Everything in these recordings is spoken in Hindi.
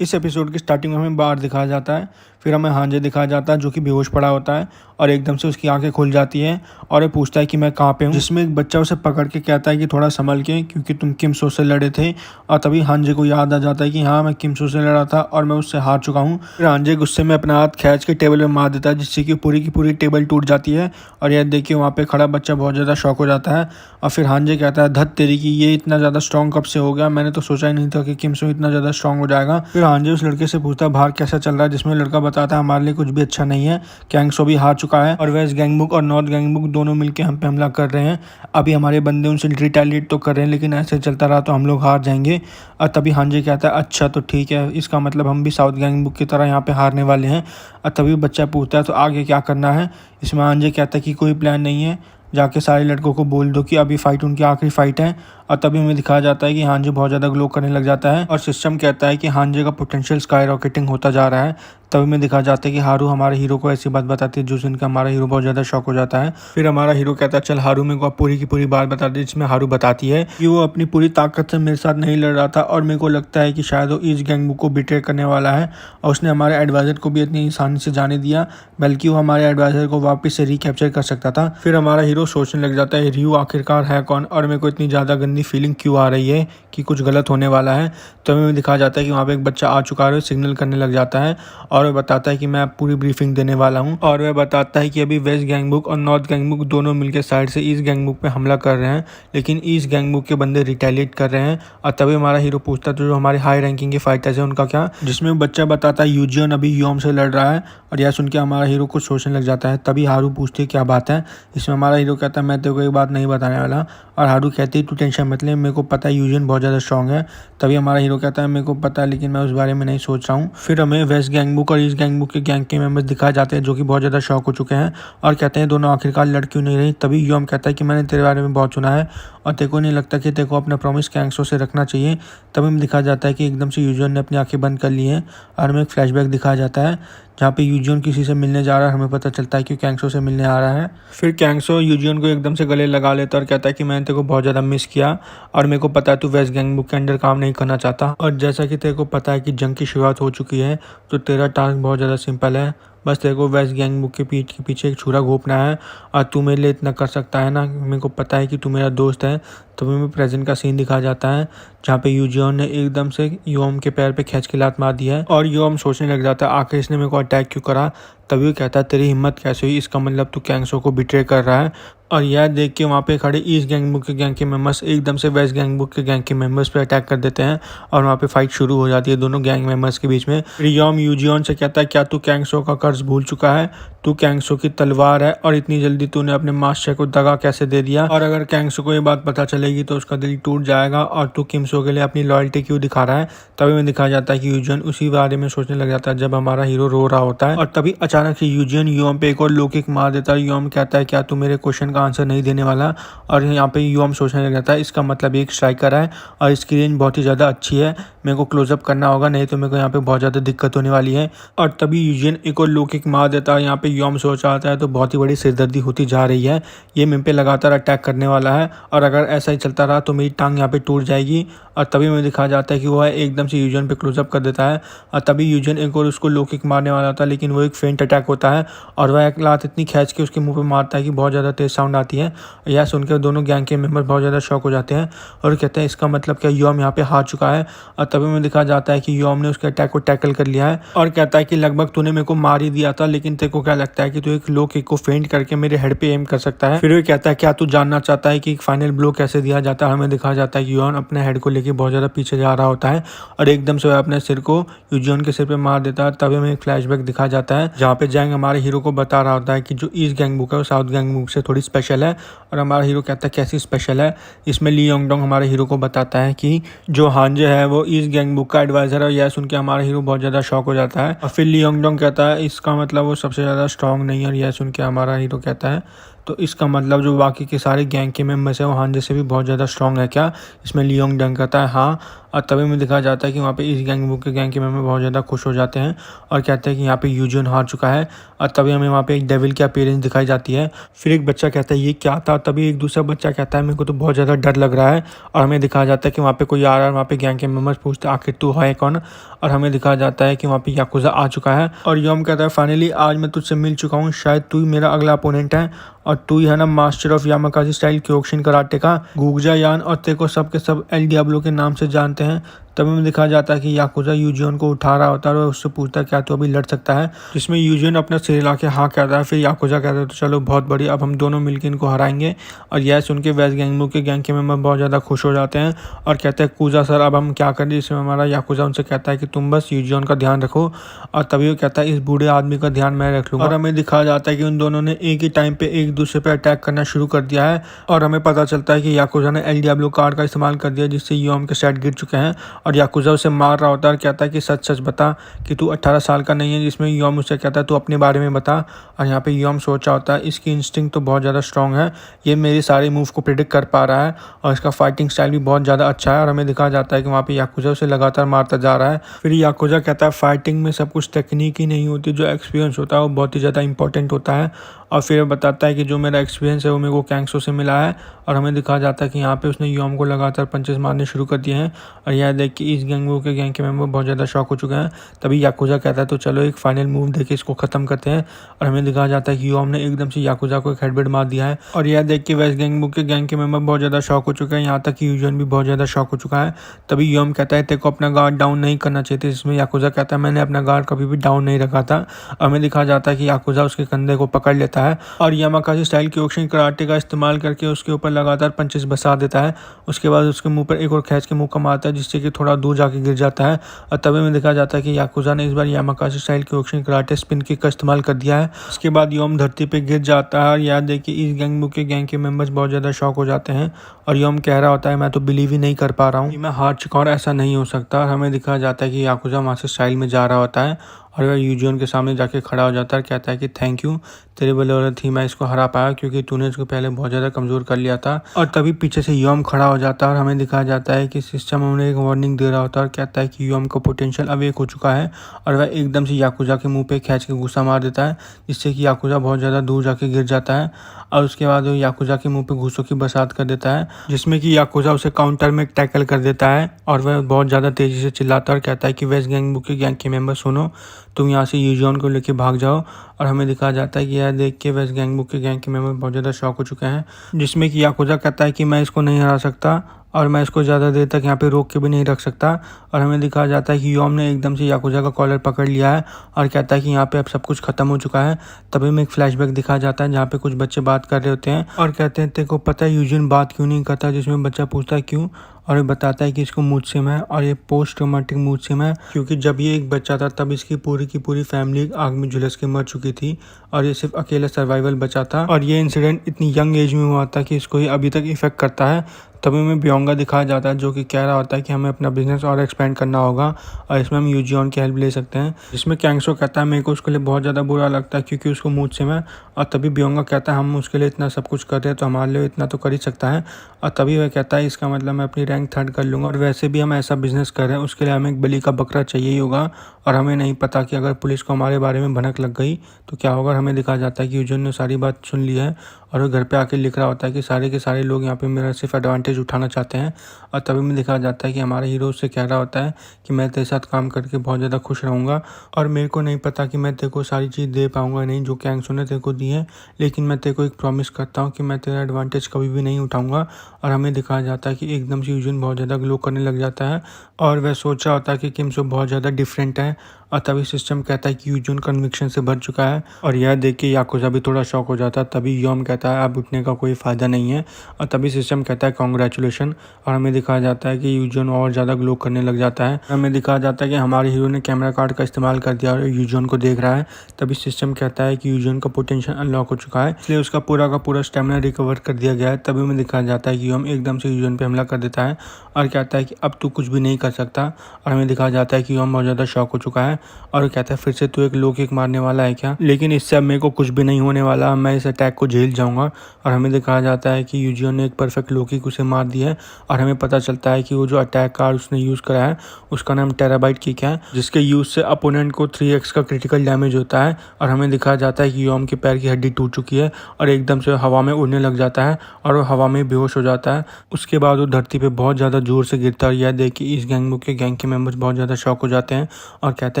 इस एपिसोड की स्टार्टिंग में हमें बाहर दिखाया जाता है, फिर हमें हांजे दिखाया जाता है जो कि बेहोश पड़ा होता है और एकदम से उसकी आंखें खुल जाती हैं और वो पूछता है कि मैं कहाँ पे हूँ, जिसमें एक बच्चा उसे पकड़ के कहता है कि थोड़ा संभल के क्योंकि तुम किम सो से लड़े थे। और तभी हांजे को याद आ जाता है कि हाँ, मैं किम सो से लड़ा था और मैं उससे हार चुका हूँ। फिर हांजे गुस्से में अपना हाथ खींच के टेबल में मार देता है, जिससे कि पूरी की पूरी टेबल टूट जाती है। और यह देख के वहाँ पे खड़ा बच्चा बहुत ज़्यादा शॉक हो जाता है और फिर हांजे कहता है, धत तेरी की, ये इतना ज़्यादा स्ट्रॉन्ग कब से हो गया, मैंने तो सोचा ही नहीं था कि किम सो इतना ज़्यादा स्ट्रॉन्ग हो जाएगा। फिर हांजे उस लड़के से पूछता है बाहर कैसा चल रहा है, जिसमें लड़का बताता है हमारे लिए कुछ भी अच्छा नहीं है, कैंगसो भी हार चुका है और वेस्ट गैंगबुक और नॉर्थ गैंगबुक दोनों मिलकर हम पे हमला कर रहे हैं। अभी हमारे बंदे उनसे रिटेलिएट तो कर रहे हैं, लेकिन ऐसे चलता रहा तो हम लोग हार जाएंगे। और तभी हांजे कहता है अच्छा तो ठीक है, इसका मतलब हम भी साउथ गैंगबुक की तरह यहाँ पे हारने वाले हैं। और तभी बच्चा पूछता है तो आगे क्या करना है। इसमें हांजे कहता है कि कोई प्लान नहीं है, जाके सारे लड़कों को बोल दो कि अभी फाइट उनकी आखिरी फाइट है। और तभी हमें दिखाया जाता है कि हांजे बहुत ज़्यादा ग्लो करने लग जाता है और सिस्टम कहता है कि हांजे का पोटेंशियल स्काई रॉकेटिंग होता जा रहा है। तभी हमें दिखाया जाता है कि हारू हमारे हीरो को ऐसी बात बताती है जो सुन के हमारा हीरो बहुत ज़्यादा शॉक हो जाता है। फिर हमारा हीरो कहता है चल हारू मेरे को आप पूरी की पूरी बात बता दे, जिसमें हारू बताती है कि वो अपनी पूरी ताकत से मेरे साथ नहीं लड़ रहा था और मेरे को लगता है कि शायद वो ईस्ट गैंगबुक को बिट्रे करने वाला है और उसने हमारे एडवाइजर को भी इतनी आसानी से जाने दिया, बल्कि वो हमारे एडवाइजर को वापस से रिकैप्चर कर सकता था। फिर हमारा हीरो सोचने लग जाता है रियू आखिरकार है कौन और मेरे को इतनी ज़्यादा गंदी फीलिंग क्यों आ रही है कि कुछ गलत होने वाला है। तो हमें दिखाया जाता है कि वहाँ पे एक बच्चा आ चुका है, सिग्नल करने लग जाता है और वह बताता है कि मैं पूरी ब्रीफिंग देने वाला हूँ। और वह बताता है कि अभी वेस्ट गैंगबुक और नॉर्थ गैंगबुक दोनों मिलकर साइड से ईस्ट गैंगबुक पे हमला कर रहे हैं, लेकिन ईस्ट गैंगबुक के बंदे रिटेलिएट कर रहे हैं। और तभी हमारा हीरो पूछता है तो जो हमारे हाई रैंकिंग के फाइटर्स हैं उनका क्या, जिसमें बच्चा बताता है यूजियन अभी योम से लड़ रहा है। और यह सुन के हमारा हीरो कुछ सोचने लग जाता है। तभी हारू पूछती है क्या बात है। इसमें हमारा हीरो कहता है मैं तेरे को एक बात नहीं बताने वाला। और हारू कहती है तू टेंशन मत ले, मेरे को पता है यूजियन बहुत ज़्यादा स्ट्रॉन्ग है। तभी हमारा हीरो कहता है मेरे को पता है, लेकिन मैं उस बारे में नहीं सोच रहा हूँ। फिर हमें वेस्ट गैंगबुक और ईस्ट गैंगबुक के गैंग के मेंबर्स दिखाए जाते हैं जो कि बहुत ज़्यादा शॉक हो चुके हैं और कहते हैं दोनों आखिरकार लड़ क्यों नहीं रही। तभी योम कहता है कि मैंने तेरे बारे में बहुत सुना है और तेरे को नहीं लगता कि तेरे को अपना प्रॉमिस कैंगसो से रखना चाहिए। तभी हमें दिखाया जाता है कि एकदम से यूजियन ने अपनी आंखें बंद कर ली हैं और हमें एक फ्लैशबैक दिखाया जाता है जहाँ पे यूजियन किसी से मिलने जा रहा है। हमें पता चलता है कि कैंगसो से मिलने आ रहा है। फिर कैंगसो यूजियन को एकदम से गले लगा लेता और कहता है कि मैंने तेरे को बहुत ज़्यादा मिस किया और मेरे को पता है तू वेस्ट गैंगबुक के अंडर काम नहीं करना चाहता। और जैसा कि तेरे को पता है कि जंग की शुरुआत हो चुकी है, तो तेरा टास्क बहुत ज़्यादा सिंपल है, बस तेरे को वेस्ट गैंगबुक के पीठ के पीछे एक छुरा घोंपना है और तू मेरे लिए इतना कर सकता है ना, मेरे को पता है कि तू मेरा दोस्त है। तो हमें प्रेजेंट का सीन दिखाया जाता है जहाँ पे यूजियन ने एकदम से योम के पैर पे खींच के लात मार दिया है और योम सोचने लग जाता है आखिर इसने मेरे को अटैक क्यों करा। तभी वो कहता है तेरी हिम्मत कैसे हुई, इसका मतलब तू कैंगसो को बिट्रे कर रहा है। और यह देख के वहाँ पे खड़े ईस्ट गैंगबुक के गैंग के मेंबर्स एकदम से वेस्ट गैंगबुक के गैंग के मेंबर्स पे अटैक कर देते हैं और वहाँ पे फाइट शुरू हो जाती है दोनों गैंग मेंबर्स के बीच में। फिर योम यूजियन से कहता है क्या तू कैंगसो का कर्ज भूल चुका है, तू कैंगसो की तलवार है और इतनी जल्दी तूने अपने मास्टर को दगा कैसे दे दिया, और अगर कैंगसो को ये बात पता चलेगी तो उसका दिल टूट जाएगा और तू किमसो के लिए अपनी लॉयल्टी क्यों दिखा रहा है। तभी में दिखाया जाता है कि यूजियन उसी बारे में सोचने लग जाता है जब हमारा हीरो रो रहा होता है। और तभी अचानक से यूजियन योम पे एक और लो किक मार देता है। योम कहता है क्या तू मेरे क्वेश्चन का आंसर नहीं देने वाला, और यहाँ पे योम सोचने लग जाता है इसका मतलब एक स्ट्राइकर है और इसकी रेंज बहुत ही ज़्यादा अच्छी है, मेरे को क्लोजअप करना होगा नहीं तो मेरे को यहाँ पे बहुत ज़्यादा दिक्कत होने वाली है। और तभी यूजियन एक और लो किक मार देता है। यहाँ पे योम सोच आता है तो बहुत ही बड़ी सिरदर्दी होती जा रही है, ये मेरे पे लगातार अटैक करने वाला है और अगर ऐसा ही चलता रहा तो मेरी टांग यहाँ पे टूट जाएगी। और तभी मुझे दिखाया जाता है कि वह एकदम से यूजियन पे क्लोजअप कर देता है और तभी यूजियन एक और उसको लो किक मारने वाला था, लेकिन वो एक फेंट अटैक होता है और वह एक लात इतनी खींच के उसके मुंह पे मारता है कि बहुत ज़्यादा तेज साउंड आती है। यह सुनकर दोनों गैंग के मेंबर बहुत ज़्यादा शॉक हो जाते हैं और कहते हैं इसका मतलब क्या योम यहाँ पे हार चुका है। और तभी मुझे दिखाया जाता है कि योम ने उसके अटैक को टैकल कर लिया है और कहता है कि लगभग तूने मेरे को मार ही दिया था, लेकिन तेरे को क्या लगता है कि तू एक लो किक को फेंट करके मेरे हेड पे एम कर सकता है। फिर वो कहता है क्या तू जानना चाहता है कि एक फाइनल ब्लो कैसे दिया जाता है। हमें दिखाया जाता है कि योन अपने हेड को लेकर बहुत ज़्यादा पीछे जा रहा होता है और एकदम से वह अपने सिर को यूजियन के सिर पे मार देता है। तभी हमें एक फ्लैशबैक दिखाया जाता है जहाँ पे जैंग हमारे हीरो को बता रहा होता है कि जो ईस्ट गैंगबुक है वो साउथ गैंगबुक से थोड़ी स्पेशल है। और हमारा हीरो कहता है कैसी स्पेशल है। इसमें ली योंगडोंग हमारे हीरो को बताता है कि जो हांजे है वो ईस्ट गैंगबुक का एडवाइजर है। यह सुन के हमारा हीरो बहुत ज़्यादा शॉक हो जाता है और फिर ली योंगडोंग कहता है इसका मतलब वो सबसे ज़्यादा स्ट्रॉन्ग नहीं है। और यह सुन के हमारा हीरो कहता है तो इसका मतलब जो बाकी के सारे गैंग के मेंबर्स हैं वो हांजे से भी बहुत ज़्यादा स्ट्रांग है क्या? इसमें लियोंग डंग कहता है हाँ। और तभी में दिखाया जाता है कि वहाँ पे इस गैंग के मेंबर बहुत ज़्यादा खुश हो जाते हैं और कहते हैं कि यहाँ पे यूजिन हार चुका है। और तभी हमें वहाँ पे एक डेविल की अपीयरेंस दिखाई जाती है। फिर एक बच्चा कहता है ये क्या था? तभी एक दूसरा बच्चा कहता है मेरे को तो बहुत ज़्यादा डर लग रहा है। और हमें दिखाया जाता है कि वहाँ पे कोई आ रहा है, वहाँ पे गैंग के मेंबर्स पूछते हैं आखिर तू है कौन? और हमें दिखाया जाता है कि वहाँ पे याकुजा आ चुका है और योम कहता है फाइनली आज मैं तुझसे मिल चुका हूँ, शायद तू ही मेरा अगला अपोनेंट है और तू ही है ना master of Yamakaji style Kyokushin karate का गुगजा यान, और तेरे को सब के सब एल डियाब्लो के नाम से जानते हैं। तभी में दिखाया जाता है कि याकुजा यूजियन को उठा रहा होता है और उससे पूछता है क्या तू अभी लड़ सकता है, जिसमें यूजियन अपना सिर हिला के हाँ कहता है। फिर याकुजा कहता है तो चलो बहुत बढ़िया, अब हम दोनों मिलकर इनको हराएंगे। और यह सुन के वेस्ट गैंगबू के गैंग के मेंबर बहुत ज़्यादा खुश हो जाते हैं और कहते हैं कूजा सर अब हम क्या करें। इसमें हमारा याकुजा उनसे कहता है कि तुम बस यूजियन का ध्यान रखो। और तभी वो कहता है इस बूढ़े आदमी का ध्यान मैं रख लूँगा। और हमें दिखाया जाता है कि उन दोनों ने एक ही टाइम पे एक दूसरे पे अटैक करना शुरू कर दिया है और हमें पता चलता है कि याकुजा ने एल डियाब्लो कार्ड का इस्तेमाल कर दिया जिससे योम के सेट गिर चुके हैं और याकुजा उसे मार रहा होता है और कहता है कि सच सच बता कि तू 18 साल का नहीं है, जिसमें योम उससे कहता है तू अपने बारे में बता। और यहाँ पे योम सोचा होता है इसकी इंस्टिंक्ट तो बहुत ज़्यादा स्ट्रॉन्ग है, ये मेरे सारे मूव को प्रिडिक्ट कर पा रहा है और इसका फाइटिंग स्टाइल भी बहुत ज़्यादा अच्छा है। और हमें दिखाया जाता है कि वहाँ पे याकुजा उसे लगातार मारता जा रहा है। फिर याकुजा कहता है फाइटिंग में सब कुछ टेक्निक ही नहीं होती, जो एक्सपीरियंस होता है वो बहुत ही ज़्यादा इंपॉर्टेंट होता है। और फिर बताता है कि जो मेरा एक्सपीरियंस है वो मेरे को कैंगसो से मिला है। और हमें दिखाया जाता है कि यहाँ पे उसने योम को लगातार पंचेस मारने शुरू कर दिए हैं और यह देख के इस गैंग के मेंबर बहुत ज़्यादा शॉक हो चुके हैं। तभी याकुजा कहता है तो चलो एक फाइनल मूव देके इसको ख़त्म करते हैं। और हमें दिखाया जाता है कि योम ने एकदम से याकुजा को एक हेडबेट मार दिया है और यह देख के वेस्ट गैंग के मेंबर बहुत ज़्यादा शॉक हो चुके हैं, यहाँ तक कि यूजन भी बहुत ज़्यादा शॉक हो चुका है। तभी योम कहता है तेरे को अपना गार्ड डाउन नहीं करना चाहिए था, जिसमें याकुजा कहता है मैंने अपना गार्ड कभी भी डाउन नहीं रखा था। हमें दिखाया जाता है कि याकुजा उसके कंधे को पकड़ लेता है और यामाकाजी स्टाइल क्योकुशिन कराटे का इस्तेमाल करके उसके ऊपर लगातार पंचेस बसा देता है। उसके बाद उसके मुंह पर एक और खींच के मुंह का मारता है जिससे कि थोड़ा दूर जाके गिर जाता है। और तभी में दिखाया जाता है कि याकुजा ने इस बार Yamakaji style Kyokushin karate spin kick का इस्तेमाल कर दिया है। उसके बाद योम धरती पे गिर जाता है और याद देखिए इस गैंग के मेंबर्स बहुत ज़्यादा शॉक हो जाते हैं और योम कह रहा होता है मैं तो बिलीव ही नहीं कर पा रहा हूँ कि मैं हार चुका और ऐसा नहीं हो सकता। और हमें दिखाया जाता है कि याकुजा मास्टर स्टाइल में जा रहा होता है और वह यूजियन के सामने जाके खड़ा हो जाता है और कहता है कि थैंक यू, तेरे बदौलत ही मैं इसको हरा पाया क्योंकि तूने इसको पहले बहुत ज़्यादा कमज़ोर कर लिया था। और तभी पीछे से योम खड़ा हो जाता है और हमें दिखाया जाता है कि सिस्टम उन्हें एक वार्निंग दे रहा होता है और कहता है कि योम का पोटेंशियल अवेक हो चुका है। और वह एकदम से याकुजा के मुंह पे खींच के गुस्सा मार देता है जिससे कि याकुजा बहुत ज़्यादा दूर जाके गिर जाता है। और उसके बाद वो याकुजा के मुंह पे घूसों की बरसात कर देता है जिसमें कि याकुजा उसे काउंटर में टैकल कर देता है और वह बहुत ज़्यादा तेज़ी से चिल्लाता है और कहता है कि वेस्ट गैंग के मेंबर सुनो, तुम यहाँ से यूजियन को लेके भाग जाओ। और हमें दिखाया जाता है कि यह देख के वेस्ट गैंग के मेंबर बहुत ज़्यादा शॉक हो चुके हैं, जिसमें कि याकुजा कहता है कि मैं इसको नहीं हरा सकता और मैं इसको ज़्यादा देर तक यहाँ पे रोक के भी नहीं रख सकता। और हमें दिखाया जाता है कि योम ने एकदम से याकुजा का कॉलर पकड़ लिया है और कहता है कि यहाँ पे अब सब कुछ खत्म हो चुका है। तभी में एक फ्लैशबैक दिखाया जाता है जहाँ पे कुछ बच्चे बात कर रहे होते हैं और कहते हैं तेरे को पता है यूजिन बात क्यों नहीं करता, जिसमें बच्चा पूछता है क्यों, और ये बताता है कि इसको मूड स्विंग है और ये पोस्ट ट्रॉमेटिक मूड स्विंग है क्योंकि जब ये एक बच्चा था तब इसकी पूरी की पूरी फैमिली आग में झुलस के मर चुकी थी और ये सिर्फ अकेला सर्वाइवल बचा था। और ये इंसिडेंट इतनी यंग एज में हुआ था कि इसको ये अभी तक इफेक्ट करता है। तभी में ब्योंगा दिखाया जाता है जो कि कह रहा होता है कि हमें अपना बिजनेस और एक्सपेंड करना होगा और इसमें हम यूजियन की हेल्प ले सकते हैं, जिसमें कैंगसो कहता है मेरे को उसके लिए बहुत ज़्यादा बुरा लगता है क्योंकि उसको मूड से मैं। और तभी ब्योंगा कहता है हम उसके लिए इतना सब कुछ कर रहे हैं तो हमारे लिए इतना तो कर ही सकता है। और तभी वह कहता है इसका मतलब मैं अपनी रैंक 3rd कर लूँगा और वैसे भी हम ऐसा बिजनेस कर रहे हैं उसके लिए हमें एक बलि का बकरा चाहिए ही होगा और हमें नहीं पता कि अगर पुलिस को हमारे बारे में भनक लग गई तो क्या होगा। हमें दिखाया जाता है कि यूजियन ने सारी बात सुन ली है और वो घर पे आके लिख रहा होता है कि सारे के सारे लोग यहाँ पे मेरा सिर्फ एडवांटेज उठाना चाहते हैं। और तभी में दिखाया जाता है कि हमारा हीरो उससे कह रहा होता है कि मैं तेरे साथ काम करके बहुत ज़्यादा खुश रहूँगा और मेरे को नहीं पता कि मैं तेरे को सारी चीज़ दे पाऊँगा नहीं जो कैंगसो ने तेरे को दी है, लेकिन मैं तेरे को एक प्रॉमिस करता हूँ कि मैं तेरा एडवांटेज कभी भी नहीं उठाऊँगा। और हमें दिखाया जाता है कि एकदम से यूजिन बहुत ज़्यादा ग्लो करने लग जाता है और वह सोच रहा होता है कि किमसो बहुत ज़्यादा डिफरेंट है। और तभी सिस्टम कहता है कि यूजिन कन्विक्शन से भर चुका है और यह देख के याकुजा भी थोड़ा शॉक हो जाता है। तभी योम कहता है अब उठने का कोई फ़ायदा नहीं है और तभी सिस्टम कहता है कॉन्ग्रेचुलेशन। और हमें दिखाया जाता है कि यूजिन और ज़्यादा ग्लो करने लग जाता है। हमें दिखाया जाता है कि हमारे हीरो ने कैमरा कार्ड का इस्तेमाल कर दिया और यूजिन को देख रहा है। तभी सिस्टम कहता है कि यूजिन का पोटेंशियल अनलॉक हो चुका है इसलिए उसका पूरा का पूरा स्टेमिना रिकवर कर दिया गया है। तभी हमें दिखाया जाता है कि योम एकदम से यूजिन पे हमला कर देता है और कहता है कि अब तू कुछ भी नहीं कर सकता। और हमें दिखाया जाता है कि योम बहुत ज़्यादा शॉक हो चुका है और वो कहता है फिर से तू एक लो किक मारने वाला है क्या, लेकिन इससे अब मेरे को कुछ भी नहीं होने वाला, मैं इस अटैक को झेल जाऊंगा। और हमें दिखाया जाता है कि यूजियन ने एक परफेक्ट लो किक उसे मार दी है और हमें पता चलता है कि वो जो अटैक कार्ड उसने यूज़ करा है उसका नाम टेराबाइट किक है, जिसके यूज़ से अपोनेंट को 3x का क्रिटिकल डैमेज होता है। और हमें दिखाया जाता है कि योम के पैर की हड्डी टूट चुकी है और एकदम से हवा में उड़ने लग जाता है और वो हवा में बेहोश हो जाता है। उसके बाद वो धरती पे बहुत ज़्यादा जोर से गिरता है और यह देख के इस गैंग के मेंबर्स बहुत ज़्यादा शॉक हो जाते हैं और कहता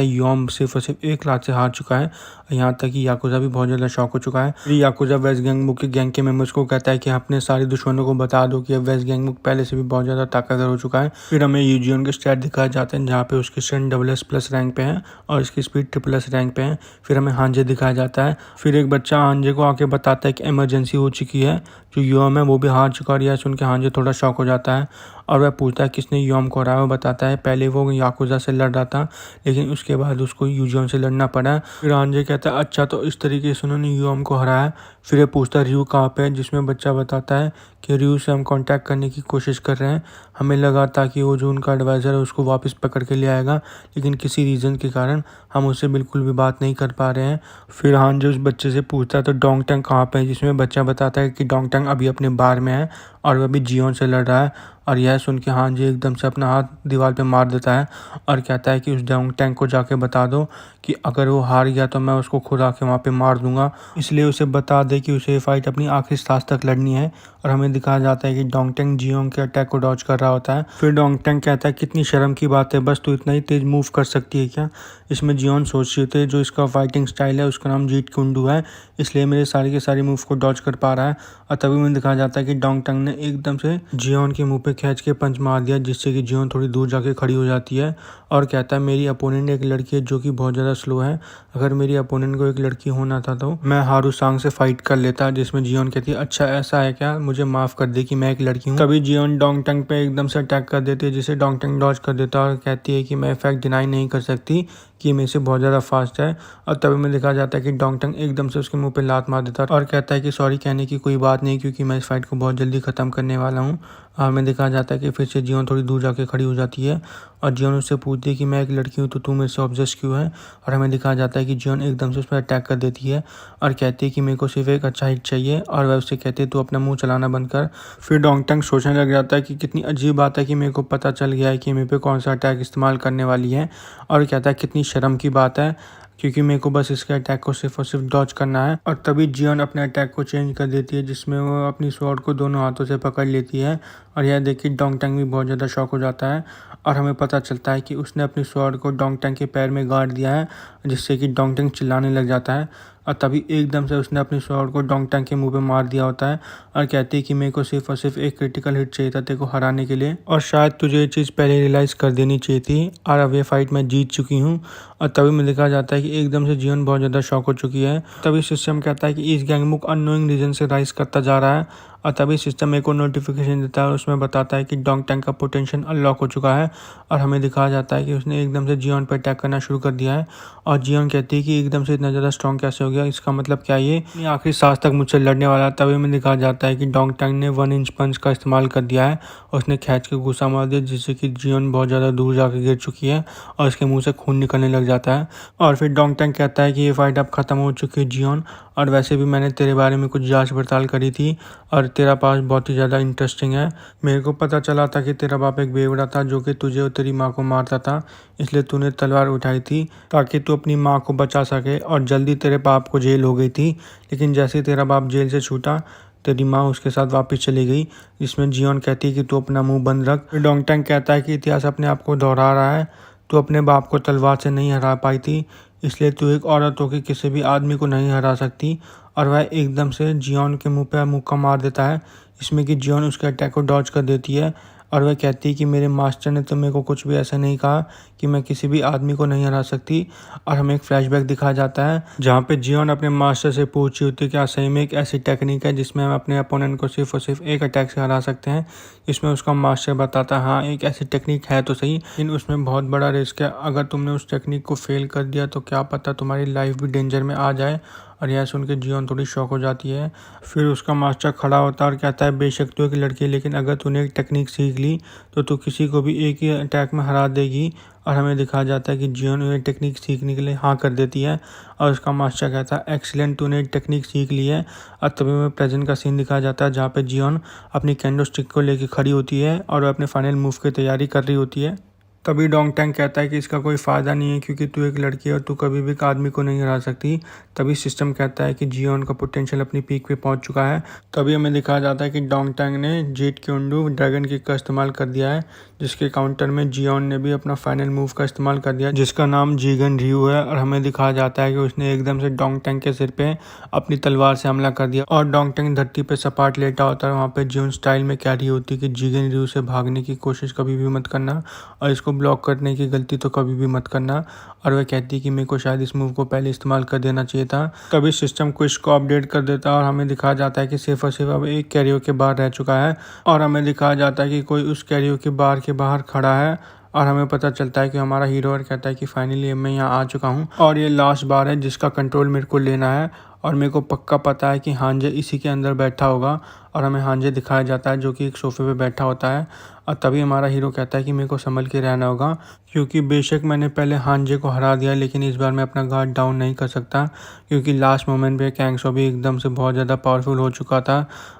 है योम सिर्फ और सिर्फ एक रात से हार चुका है। यहाँ तक कि याकुजा भी बहुत ज़्यादा शॉक हो चुका है। फिर याकुजा वेस्ट गैंगमुक के गैंग के मेंबर्स को कहता है कि अपने सारे दुश्मनों को बता दो कि अब वेस्ट गैंगमुक पहले से भी बहुत ज़्यादा ताकतवर हो चुका है। फिर हमें यूजियन के स्टैट दिखाए जाते हैं जहाँ पे उसकी स्ट्रेंथ SS+ रैंक पे है और इसकी स्पीड SSS रैंक पे है। फिर हमें हांजे दिखाया जाता है। फिर एक बच्चा हांजे को आके बताता है कि इमरजेंसी हो चुकी है, जो योम है वो भी हार चुका है। और यह सुन के हांजे थोड़ा शॉक हो जाता है और वह पूछता है किसने योम को हराया। वो बताता है पहले वो याकुजा से लड़ रहा था लेकिन उसके बाद उसको यूजियन से लड़ना पड़ा। फिर हांजे कहता है अच्छा तो इस तरीके से उन्होंने योम को हराया। फिर ये पूछता है रियू कहाँ पे है, जिसमें बच्चा बताता है कि रियू से हम कांटेक्ट करने की कोशिश कर रहे हैं। हमें लगा था कि वो जो उनका एडवाइज़र है उसको वापस पकड़ के ले आएगा, लेकिन किसी रीज़न के कारण हम उससे बिल्कुल भी बात नहीं कर पा रहे हैं। फिर हांजे उस बच्चे से पूछता है तो डोंगटंग कहाँ पे है, जिसमें बच्चा बताता है कि डोंगटंग अभी अपने बार में है और वह भी जियोन से लड़ रहा है। और यह सुन के हांजे एकदम से अपना हाथ दीवार पे मार देता है और कहता है कि उस डोंगटंग को जाके बता दो कि अगर वो हार गया तो मैं उसको खुद आके वहाँ पे मार दूंगा, इसलिए उसे बता दे कि उसे ये फाइट अपनी आखिरी सांस तक लड़नी है। और हमें दिखाया जाता है कि डोंगटंग जियोंग के अटैक को डॉज कर रहा होता है। फिर डोंगटंग कहता है कितनी शर्म की बात है, बस तू इतना ही तेज मूव कर सकती है क्या। इसमें जियोन सोच रहे थे जो इसका फाइटिंग स्टाइल है उसका नाम जीट कुंडू है, इसलिए मेरे सारे के सारे मूव को डॉज कर पा रहा है। और तभी में दिखाया जाता है कि डोंगटंग ने एकदम से जियोन के मुंह पे खींच के पंच मार दिया, जिससे कि जियोन थोड़ी दूर जाके खड़ी हो जाती है और कहता है मेरी अपोनेंट एक लड़की है जो कि बहुत ज़्यादा स्लो है, अगर मेरी अपोनेंट को एक लड़की होना था तो मैं हारू सांग से फाइट कर लेता। जिसमें जियोन कहती है अच्छा ऐसा है क्या, मुझे माफ़ कर दे कि मैं एक लड़की हूँ। तभी जियोन डोंगटंग पे एकदम से अटैक कर देती है, जिसे डोंगटंग डॉज कर देता है और कहती है कि मैं फैक्ट डिनाई नहीं कर सकती कि मेरे से बहुत ज़्यादा फास्ट है। और तभी में दिखा जाता है कि डोंगटंग एकदम से उसके मुंह पे लात मार देता है और कहता है कि सॉरी कहने की कोई बात नहीं, क्योंकि मैं इस फाइट को बहुत जल्दी ख़त्म करने वाला हूँ। और हमें दिखाया जाता है कि फिर से जियोन थोड़ी दूर जाके खड़ी हो जाती है और जियोन उससे पूछती है कि मैं एक लड़की हूँ तो तू मेरे से ऑब्सेस्ड क्यों है। और हमें दिखाया जाता है कि जियोन एकदम से उस पर अटैक कर देती है और कहती है कि मेरे को सिर्फ एक अच्छा हिट चाहिए और वह उससे कहती है तू अपना मुंह चलाना बंद कर। फिर डोंगटंग सोचने लग जाता है कि कितनी अजीब बात है कि मेरे को पता चल गया है कि मेरे पे कौन सा अटैक इस्तेमाल करने वाली है, और कहता है कितनी शर्म की बात है क्योंकि मेरे को बस इसके अटैक को सिर्फ और सिर्फ डॉज करना है। और तभी जियोन अपने अटैक को चेंज कर देती है, जिसमें वो अपनी स्वॉर्ड को दोनों हाथों से पकड़ लेती है। और यह देख के डोंगटंग भी बहुत ज़्यादा शॉक हो जाता है और हमें पता चलता है कि उसने अपनी स्वॉर्ड को डोंगटंग के पैर में गाड़ दिया है, जिससे कि डोंगटंग चिल्लाने लग जाता है। और तभी एकदम से उसने अपनी स्वॉर्ड को डोंगटंग के मुंह पे मार दिया होता है और कहती है कि मेरे को सिर्फ और सिर्फ एक क्रिटिकल हिट चाहिए था तेरे को हराने के लिए, और शायद तुझे ये चीज़ पहले रियलाइज़ कर देनी चाहिए थी, और अब ये फाइट मैं जीत चुकी हूँ। और तभी में देखा जाता है कि एकदम से जियोन बहुत ज़्यादा शॉक हो चुकी है। तभी सिस्टम कहता है कि इस गैंगमुक अननोइंग रीजन से राइज करता जा रहा है। और तभी सिस्टम एक और नोटिफिकेशन देता है और उसमें बताता है कि डोंगटंग का पोटेंशियल अनलॉक हो चुका है। और हमें दिखाया जाता है कि उसने एकदम से जियोन पर अटैक करना शुरू कर दिया है और जियोन कहती है कि एकदम से इतना ज़्यादा स्ट्रॉन्ग कैसे हो गया, इसका मतलब क्या ये आखिरी सांस तक मुझसे लड़ने वाला। तभी में दिखाया जाता है कि डोंगटंग ने 1 इंच पंच का इस्तेमाल कर दिया है और उसने खींच के गुस्सा मार दिया, जिससे कि जियोन बहुत ज़्यादा दूर जाकर गिर चुकी है और उसके मुँह से खून निकलने लग जाता है। और फिर डोंगटंग कहता है कि ये फाइट अब ख़त्म हो चुकी है जियोन, और वैसे भी मैंने तेरे बारे में कुछ जांच पड़ताल करी थी और तेरा पास बहुत ही ज़्यादा इंटरेस्टिंग है। मेरे को पता चला था कि तेरा बाप एक बेवड़ा था जो कि तुझे और तेरी माँ को मारता था, इसलिए तूने तलवार उठाई थी ताकि तू अपनी माँ को बचा सके, और जल्दी तेरे बाप को जेल हो गई थी। लेकिन जैसे ही तेरा बाप जेल से छूटा तेरी माँ उसके साथ वापस चली गई, जिसमें जियोन कहती है कि तू अपना मुँह बंद रख। डोंगटंग कहता है कि इतिहास अपने आप को दोहरा रहा है, तू अपने बाप को तलवार से नहीं हरा पाई थी, इसलिए तू एक औरत होकर किसी भी आदमी को नहीं हरा सकती। और वह एकदम से जियोन के मुंह पे मुक्का मार देता है, इसमें कि जियोन उसके अटैक को डॉज कर देती है और वह कहती है कि मेरे मास्टर ने तो मेरे को कुछ भी ऐसा नहीं कहा कि मैं किसी भी आदमी को नहीं हरा सकती। और हमें एक फ्लैशबैक दिखाया जाता है जहाँ पे जियोन अपने मास्टर से पूछ रही होती है क्या सही में एक ऐसी टेक्निक है जिसमें हम अपने अपोनेंट को सिर्फ और सिर्फ एक अटैक से हरा सकते हैं। इसमें उसका मास्टर बताता है हाँ एक ऐसी टेक्निक है तो सही, लेकिन उसमें बहुत बड़ा रिस्क है, अगर तुमने उस टेक्निक को फेल कर दिया तो क्या पता तुम्हारी लाइफ भी डेंजर में आ जाए। और यह सुन के जियोन थोड़ी शॉक हो जाती है। फिर उसका मास्टर खड़ा होता है और कहता है बेशक तू एक लड़की है, लेकिन अगर तूने एक टेक्निक सीख ली तो तू किसी को भी एक ही अटैक में हरा देगी। और हमें दिखाया जाता है कि जियोन ये टेक्निक सीखने के लिए हाँ कर देती है और उसका मास्टर कहता है एक्सीलेंट, तूने एक टेक्निक सीख ली है। और तभी में प्रेजेंट का सीन दिखाया जाता है जहाँ पे जियोन अपनी कैंडो स्टिक को लेकर खड़ी होती है और वह अपने फाइनल मूव की तैयारी कर रही होती है। तभी डोंग टैंग कहता है कि इसका कोई फ़ायदा नहीं है क्योंकि तू एक लड़की है और तू कभी भी एक आदमी को नहीं हरा सकती। तभी सिस्टम कहता है कि जियोन का पोटेंशियल अपनी पीक पे पहुंच चुका है। तभी हमें दिखाया जाता है कि डोंग टैंग ने जेट क्योंडू ड्रैगन किक का इस्तेमाल कर दिया है, जिसके काउंटर में जियोन ने भी अपना फाइनल मूव का इस्तेमाल कर दिया जिसका नाम जीगन रियू है। और हमें दिखाया जाता है कि उसने एकदम से डोंग टैंग के सिर पे अपनी तलवार से हमला कर दिया और डोंग टैंग धरती पे सपाट लेटा होता है। वहाँ पे जियोन स्टाइल में कह रही होती है कि जीगन रियू से भागने की कोशिश कभी भी मत करना और इसको ब्लॉक करने की गलती तो कभी भी मत करना। और वह कहती है कि मेरे को शायद इस मूव को पहले इस्तेमाल कर देना चाहिए था। तभी सिस्टम क्विज को अपडेट कर देता है और हमें दिखाया जाता है कि सिर्फ और सिर्फ अब एक कैरियो के बाहर रह चुका है। और हमें दिखाया जाता है कि कोई उस कैरियो के बार के बाहर खड़ा है और हमें पता चलता है कि हमारा हीरो और कहता है कि फाइनली मैं यहाँ आ चुका हूँ और ये लास्ट बार है जिसका कंट्रोल मेरे को लेना है। और मेरे को पक्का पता है कि हांजे इसी के अंदर बैठा होगा। और हमें हांजे दिखाया जाता है जो कि एक सोफे पे बैठा होता है। और तभी हमारा हीरो कहता है कि मेरे को संभल के रहना होगा क्योंकि बेशक मैंने पहले हांजे को हरा दिया, लेकिन इस बार मैं अपना गार्ड डाउन नहीं कर सकता क्योंकि लास्ट मोमेंट पे कैंगसो भी एकदम से बहुत ज़्यादा पावरफुल हो चुका था।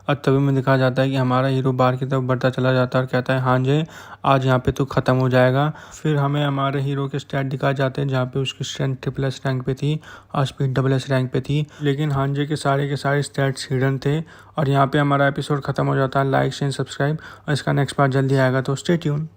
और तभी में दिखाया जाता है कि हमारा हीरो बाहर की तरफ बढ़ता चला जाता है और कहता है हांजे आज यहाँ पे तो ख़त्म हो जाएगा। फिर हमें हमारे हीरो के स्टैट दिखाए जाते हैं जहाँ पे उसकी स्ट्रेंथ SSS रैंक पे थी और स्पीड SS रैंक पे थी, लेकिन हांजे के सारे स्टैट्स हिडन थे। और यहाँ पे हमारा एपिसोड खत्म हो जाता है। लाइक शेयर सब्सक्राइब और इसका नेक्स्ट पार्ट जल्दी आएगा, तो स्टे ट्यून।